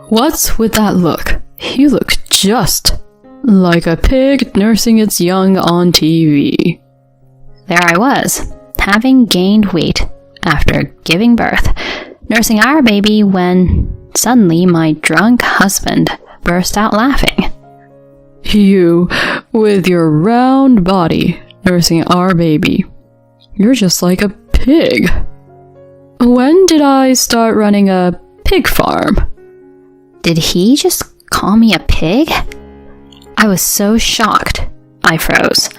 What's with that look? You look just like a pig nursing its young on TV. There I was, having gained weight after giving birth, nursing our baby when suddenly my drunk husband burst out laughing. You, with your round body, nursing our baby. You're just like a pig. When did I start running a pig farm? Did he just call me a pig? I was so shocked, I froze.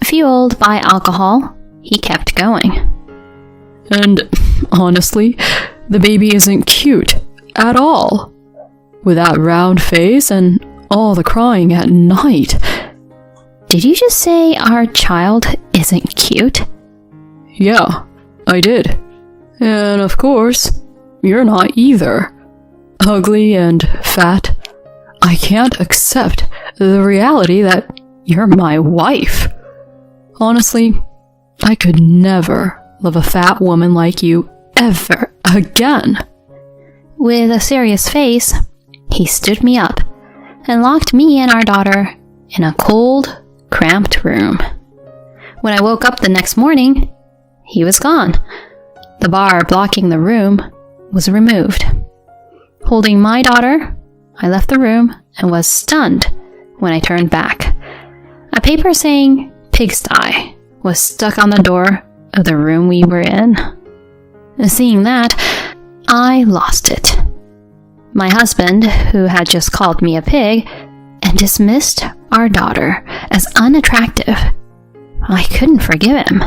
Fueled by alcohol, he kept going. And honestly, the baby isn't cute at all. With that round face and all the crying at night. Did you just say our child isn't cute? Yeah, I did. And of course, you're not either. Ugly and fat. I can't accept the reality that you're my wife. Honestly, I could never love a fat woman like you ever again. With a serious face, he stood me up and locked me and our daughter in a cold, cramped room. When I woke up the next morning, he was gone. The bar blocking the room was removed. Holding my daughter, I left the room and was stunned when I turned back. A paper saying pigsty was stuck on the door of the room we were in. Seeing that, I lost it. My husband, who had just called me a pig and dismissed our daughter as unattractive, I couldn't forgive him.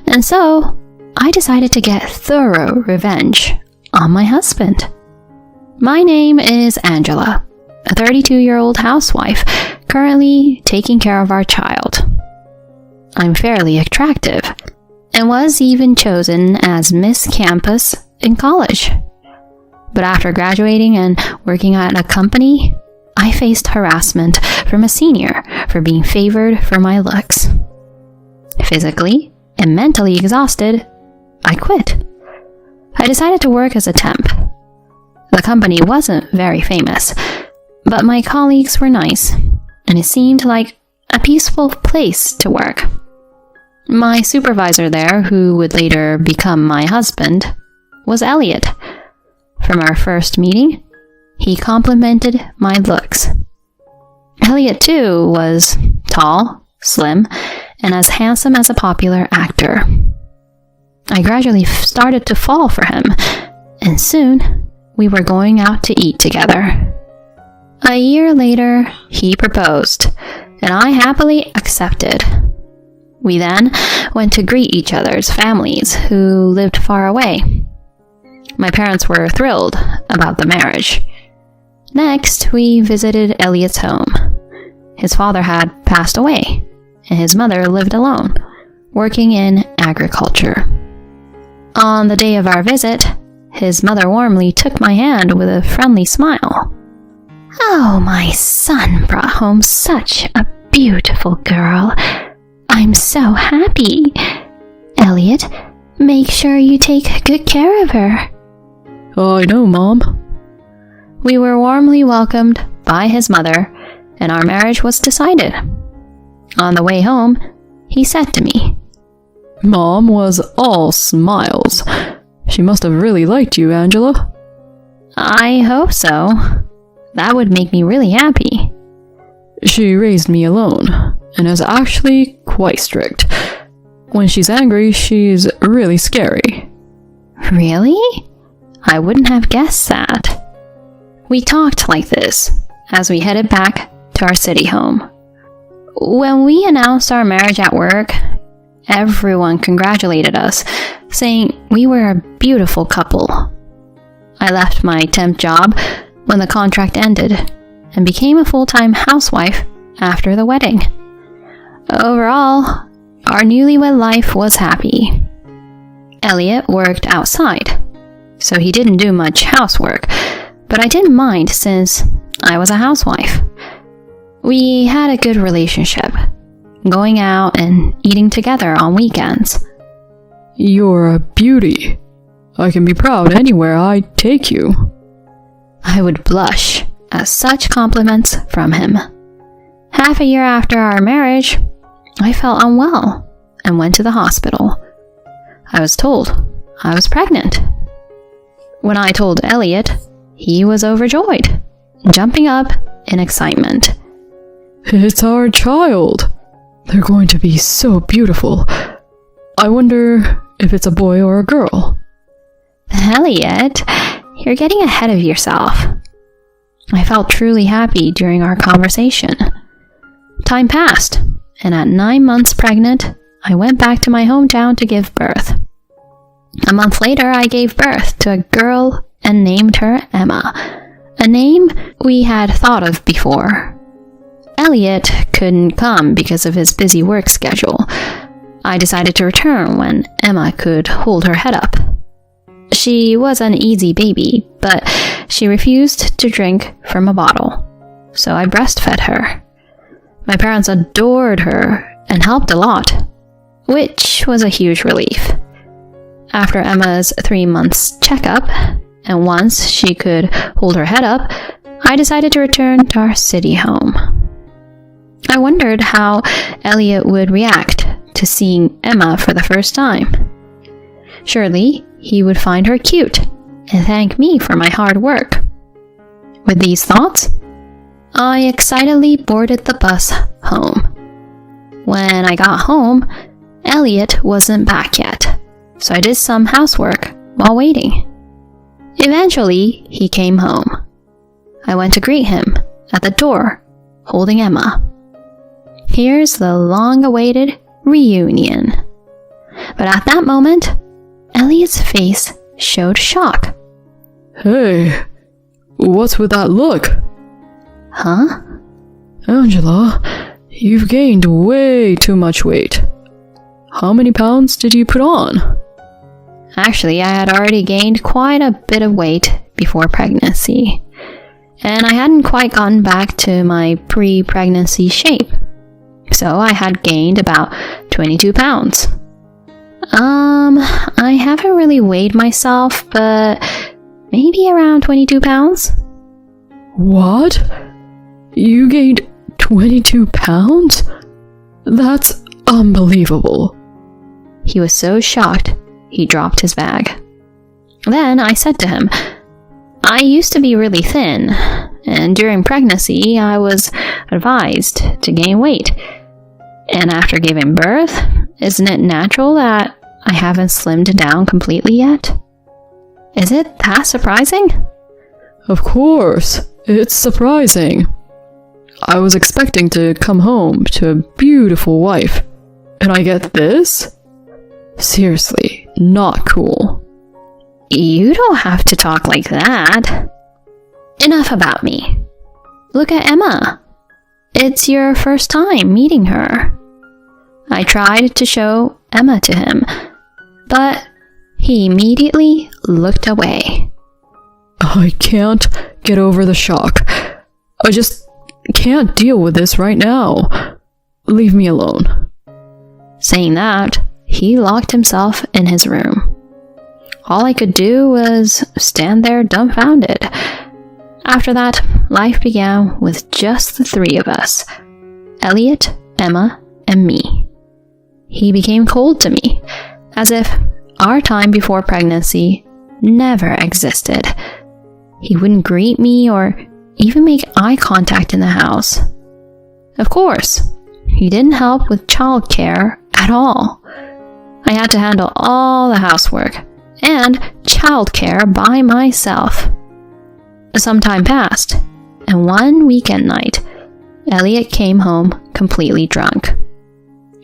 And so, I decided to get thorough revenge on my husband. My name is Angela, a 32-year-old housewife currently taking care of our child. I'm fairly attractive and was even chosen as Miss Campus in college. But after graduating and working at a company, I faced harassment from a senior for being favored for my looks. Physically and mentally exhausted, I quit. I decided to work as a temp. The company wasn't very famous, but my colleagues were nice, and it seemed like a peaceful place to work. My supervisor there, who would later become my husband, was Elliot. From our first meeting, he complimented my looks. Elliot, too, was tall, slim, and as handsome as a popular actor. I gradually started to fall for him, and soon we were going out to eat together. A year later, he proposed, and I happily accepted. We then went to greet each other's families who lived far away. My parents were thrilled about the marriage. Next, we visited Elliot's home. His father had passed away, and his mother lived alone, working in agriculture. On the day of our visit, his mother warmly took my hand with a friendly smile. "Oh, my son brought home such a beautiful girl. I'm so happy. Elliot, make sure you take good care of her." I know, Mom. We were warmly welcomed by his mother, and our marriage was decided. On the way home, he said to me, Mom was all smiles. She must have really liked you, Angela. "I hope so. That would make me really happy." She raised me alone, and is actually quite strict. When she's angry, she's really scary. Really? I wouldn't have guessed that. We talked like this as we headed back to our city home. When we announced our marriage at work, everyone congratulated us, saying we were a beautiful couple. I left my temp job when the contract ended and became a full-time housewife after the wedding. Overall, our newlywed life was happy. Elliot worked outside, so he didn't do much housework, but I didn't mind since I was a housewife. We had a good relationship, going out and eating together on weekends. You're a beauty. I can be proud anywhere I take you. I would blush at such compliments from him. Half a year after our marriage, I felt unwell and went to the hospital. I was told I was pregnant. When I told Elliot, he was overjoyed, jumping up in excitement. It's our child. They're going to be so beautiful. I wonder if it's a boy or a girl. Elliot, you're getting ahead of yourself. I felt truly happy during our conversation. Time passed, and at 9 months pregnant, I went back to my hometown to give birth. A month later, I gave birth to a girl and named her Emma, a name we had thought of before. Elliot couldn't come because of his busy work schedule. I decided to return when Emma could hold her head up. She was an easy baby, but she refused to drink from a bottle, so I breastfed her. My parents adored her and helped a lot, which was a huge relief. After Emma's 3 months checkup, and once she could hold her head up, I decided to return to our city home. I wondered how Elliot would react to seeing Emma for the first time. Surely, he would find her cute and thank me for my hard work. With these thoughts, I excitedly boarded the bus home. When I got home, Elliot wasn't back yet, so I did some housework while waiting. Eventually, he came home. I went to greet him at the door, holding Emma. Here's the long-awaited reunion. But at that moment, Elliot's face showed shock. Hey, what's with that look? Huh? Angela, you've gained way too much weight. How many pounds did you put on? Actually, I had already gained quite a bit of weight before pregnancy, and I hadn't quite gotten back to my pre-pregnancy shape. So I had gained about 22 pounds. I haven't really weighed myself, but maybe around 22 pounds. What? You gained 22 pounds? That's unbelievable. He was so shocked, he dropped his bag. Then I said to him, I used to be really thin, and during pregnancy I was advised to gain weight. And after giving birth, isn't it natural that I haven't slimmed down completely yet? Is it that surprising? Of course, it's surprising. I was expecting to come home to a beautiful wife, and I get this? Seriously, not cool. You don't have to talk like that. Enough about me. Look at Emma. It's your first time meeting her. I tried to show Emma to him, but he immediately looked away. I can't get over the shock. I just can't deal with this right now. Leave me alone. Saying that, he locked himself in his room. All I could do was stand there dumbfounded. After that, life began with just the three of us, Elliot, Emma, and me. He became cold to me, as if our time before pregnancy never existed. He wouldn't greet me or even make eye contact in the house. Of course, he didn't help with childcare at all. I had to handle all the housework and childcare by myself. Some time passed, and one weekend night, Elliot came home completely drunk.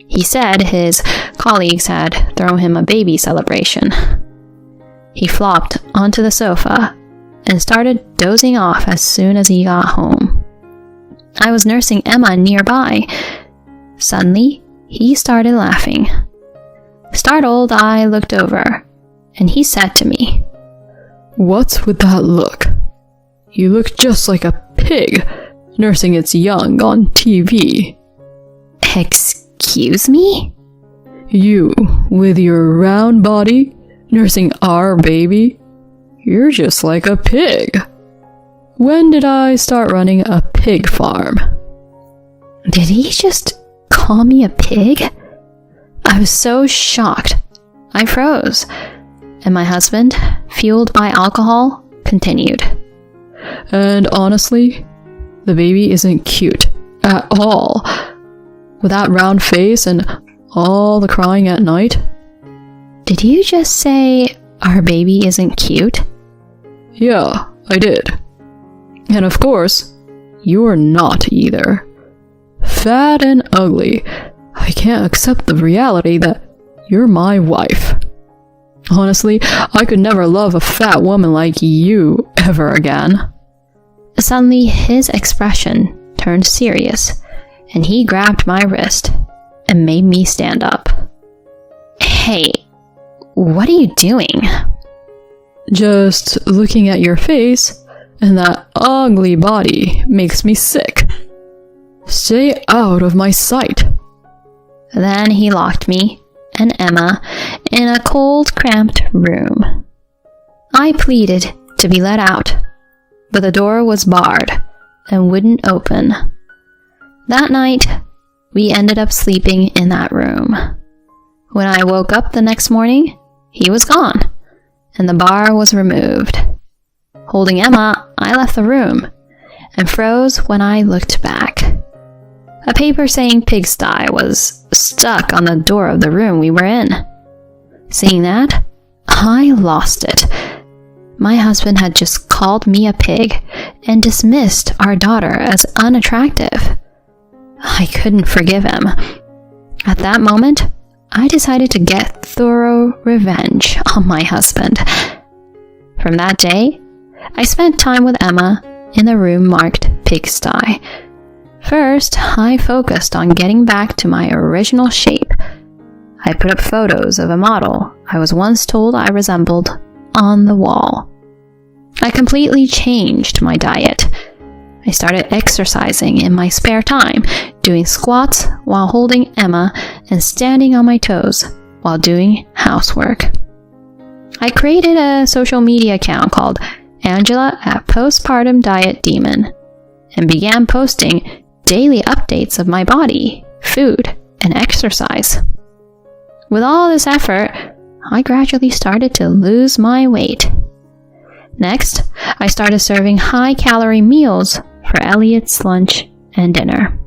He said his colleagues had thrown him a baby celebration. He flopped onto the sofa and started dozing off as soon as he got home. I was nursing Emma nearby. Suddenly, he started laughing. Startled, I looked over, and he said to me, "What's with that look? You look just like a pig nursing its young on TV." Excuse me? You, with your round body, nursing our baby? You're just like a pig. when did I start running a pig farm? Did he just call me a pig? I was so shocked. I froze. And my husband, fueled by alcohol, continued. And honestly, the baby isn't cute at all. With that round face and all the crying at night. Did you just say our baby isn't cute? Yeah, I did. And of course, you're not either. Fat and ugly. I can't accept the reality that you're my wife. Honestly, I could never love a fat woman like you ever again. Suddenly, his expression turned serious, and he grabbed my wrist and made me stand up. Hey, what are you doing? Just looking at your face and that ugly body makes me sick. Stay out of my sight. Then he locked me and Emma in a cold, cramped room. I pleaded to be let out, but the door was barred and wouldn't open. That night, we ended up sleeping in that room. When I woke up the next morning, he was gone, and the bar was removed. Holding Emma, I left the room and froze when I looked back. A paper saying pigsty was stuck on the door of the room we were in. Seeing that, I lost it. My husband had just called me a pig and dismissed our daughter as unattractive. I couldn't forgive him. At that moment, I decided to get thorough revenge on my husband. From that day, I spent time with Emma in the room marked pigsty. First, I focused on getting back to my original shape. I put up photos of a model I was once told I resembled on the wall. I completely changed my diet. I started exercising in my spare time, doing squats while holding Emma and standing on my toes while doing housework. I created a social media account called Angela at Postpartum Diet Demon and began posting daily updates of my body, food, and exercise. With all this effort, I gradually started to lose my weight. Next, I started serving high-calorie meals for Elliot's lunch and dinner.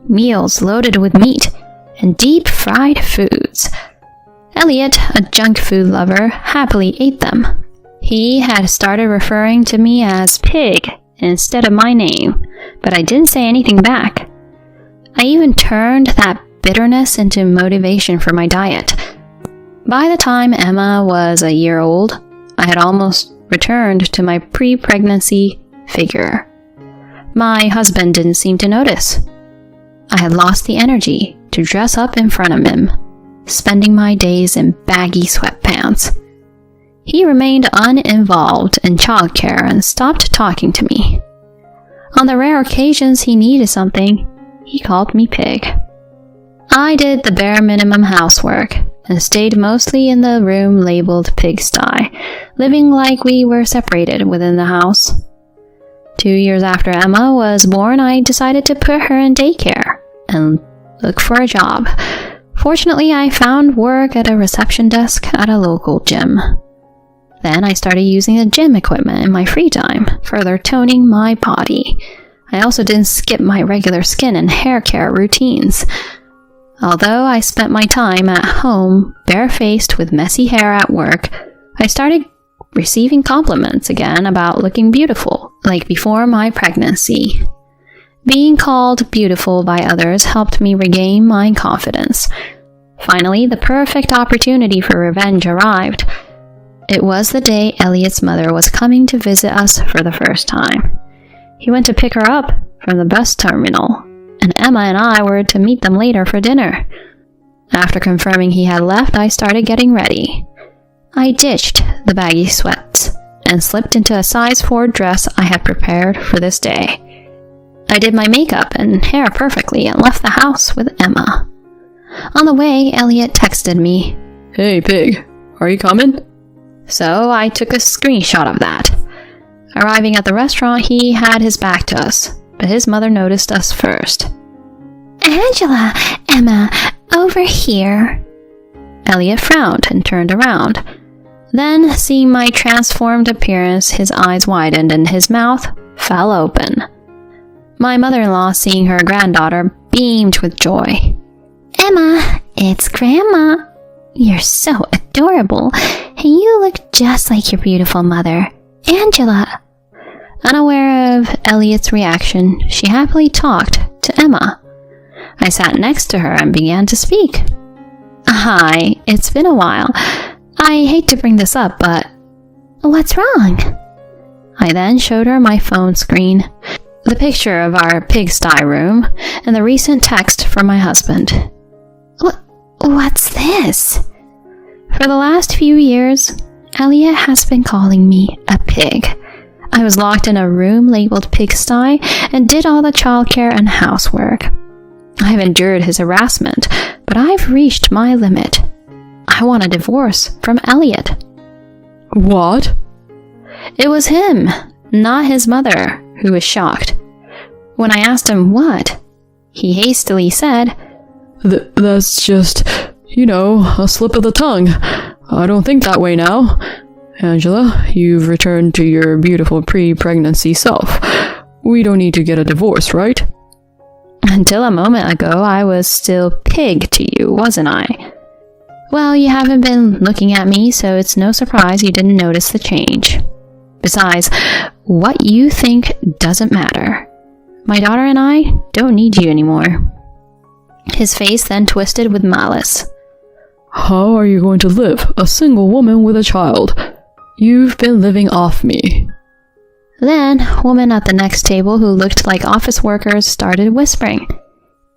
Meals loaded with meat and deep-fried foods. Elliot, a junk food lover, happily ate them. He had started referring to me as Pig instead of my name, but I didn't say anything back. I even turned that bitterness into motivation for my diet. By the time Emma was a year old, I had almost returned to my pre-pregnancy figure. My husband didn't seem to notice. I had lost the energy to dress up in front of him, spending my days in baggy sweatpants. He remained uninvolved in childcare and stopped talking to me. On the rare occasions he needed something, he called me Pig. I did the bare minimum housework and stayed mostly in the room labeled pigsty, living like we were separated within the house. 2 years after Emma was born, I decided to put her in daycare and look for a job. Fortunately, I found work at a reception desk at a local gym. Then I started using the gym equipment in my free time, further toning my body. I also didn't skip my regular skin and hair care routines. Although I spent my time at home barefaced with messy hair at work, I started receiving compliments again about looking beautiful, like before my pregnancy. Being called beautiful by others helped me regain my confidence. Finally, the perfect opportunity for revenge arrived. It was the day Elliot's mother was coming to visit us for the first time. He went to pick her up from the bus terminal, and Emma and I were to meet them later for dinner. After confirming he had left, I started getting ready. I ditched the baggy sweats and slipped into a size 4 dress I had prepared for this day. I did my makeup and hair perfectly and left the house with Emma. On the way, Elliot texted me, "Hey, Pig, are you coming?" So I took a screenshot of that. Arriving at the restaurant, he had his back to us, but his mother noticed us first. "Angela, Emma, over here." Elliot frowned and turned around. Then, seeing my transformed appearance, his eyes widened and his mouth fell open. My mother-in-law, seeing her granddaughter, beamed with joy. "Emma, it's Grandma. You're so adorable, and you look just like your beautiful mother, Angela." Unaware of Elliot's reaction, she happily talked to Emma. I sat next to her and began to speak. "Hi, it's been a while. I hate to bring this up, but what's wrong?" I then showed her my phone screen, the picture of our pigsty room, and the recent text from my husband. What's this?" For the last few years, Elliot has been calling me a pig. I was locked in a room labeled pigsty and did all the childcare and housework. I've endured his harassment, but I've reached my limit. I want a divorce from Elliot. What? It was him, not his mother, who was shocked. When I asked him what, he hastily said, That's just, a slip of the tongue. I don't think that way now. Angela, you've returned to your beautiful pre-pregnancy self. We don't need to get a divorce, right? Until a moment ago, I was still pig to you, wasn't I? Well, you haven't been looking at me, so it's no surprise you didn't notice the change. Besides, what you think doesn't matter. My daughter and I don't need you anymore. His face then twisted with malice. How are you going to live, a single woman with a child? You've been living off me. Then, women at the next table who looked like office workers started whispering.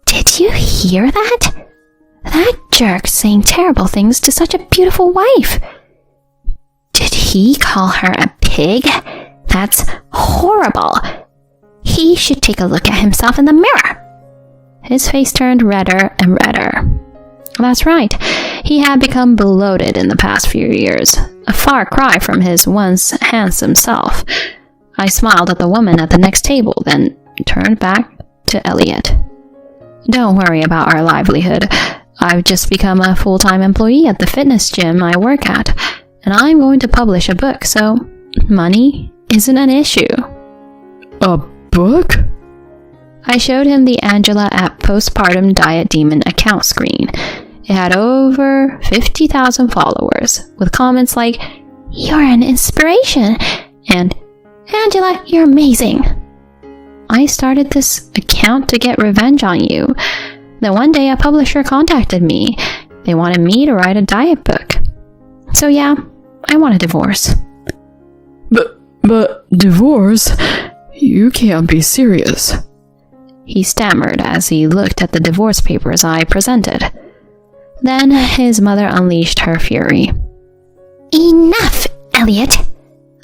Did you hear that? That jerk saying terrible things to such a beautiful wife. Did he call her a pig? That's horrible. He should take a look at himself in the mirror. His face turned redder and redder. That's right, he had become bloated in the past few years, a far cry from his once handsome self. I smiled at the woman at the next table, then turned back to Elliot. Don't worry about our livelihood. I've just become a full-time employee at the fitness gym I work at, and I'm going to publish a book, so money isn't an issue. A book? I showed him the Angela at Postpartum Diet Demon account screen. It had over 50,000 followers, with comments like, "You're an inspiration," and "Angela, you're amazing." I started this account to get revenge on you. Then one day a publisher contacted me. They wanted me to write a diet book. So yeah, I want a divorce. But divorce? You can't be serious. He stammered as he looked at the divorce papers I presented. Then his mother unleashed her fury. Enough, Elliot!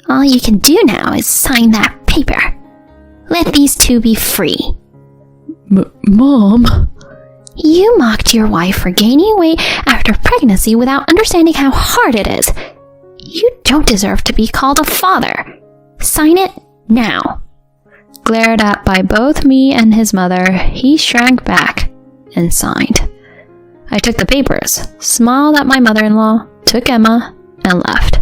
All you can do now is sign that paper. Let these two be free. Mom? You mocked your wife for gaining weight after pregnancy without understanding how hard it is. You don't deserve to be called a father. Sign it now. Glared at by both me and his mother, he shrank back and signed. I took the papers, smiled at my mother-in-law, took Emma, and left.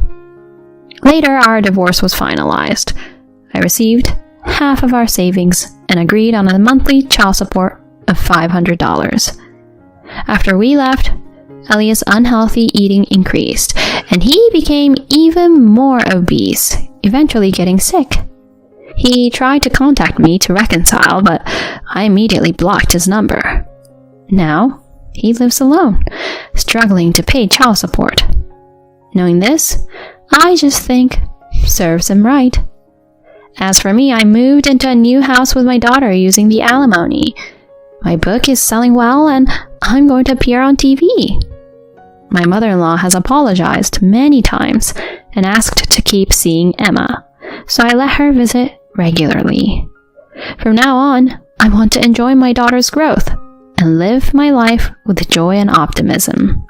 Later, our divorce was finalized. I received half of our savings and agreed on a monthly child support of $500. After we left, Elliot's unhealthy eating increased, and he became even more obese, eventually getting sick. He tried to contact me to reconcile, but I immediately blocked his number. Now, he lives alone, struggling to pay child support. Knowing this, I just think serves him right. As for me, I moved into a new house with my daughter using the alimony. My book is selling well, and I'm going to appear on TV. My mother-in-law has apologized many times and asked to keep seeing Emma, so I let her visit regularly. From now on, I want to enjoy my daughter's growth and live my life with joy and optimism.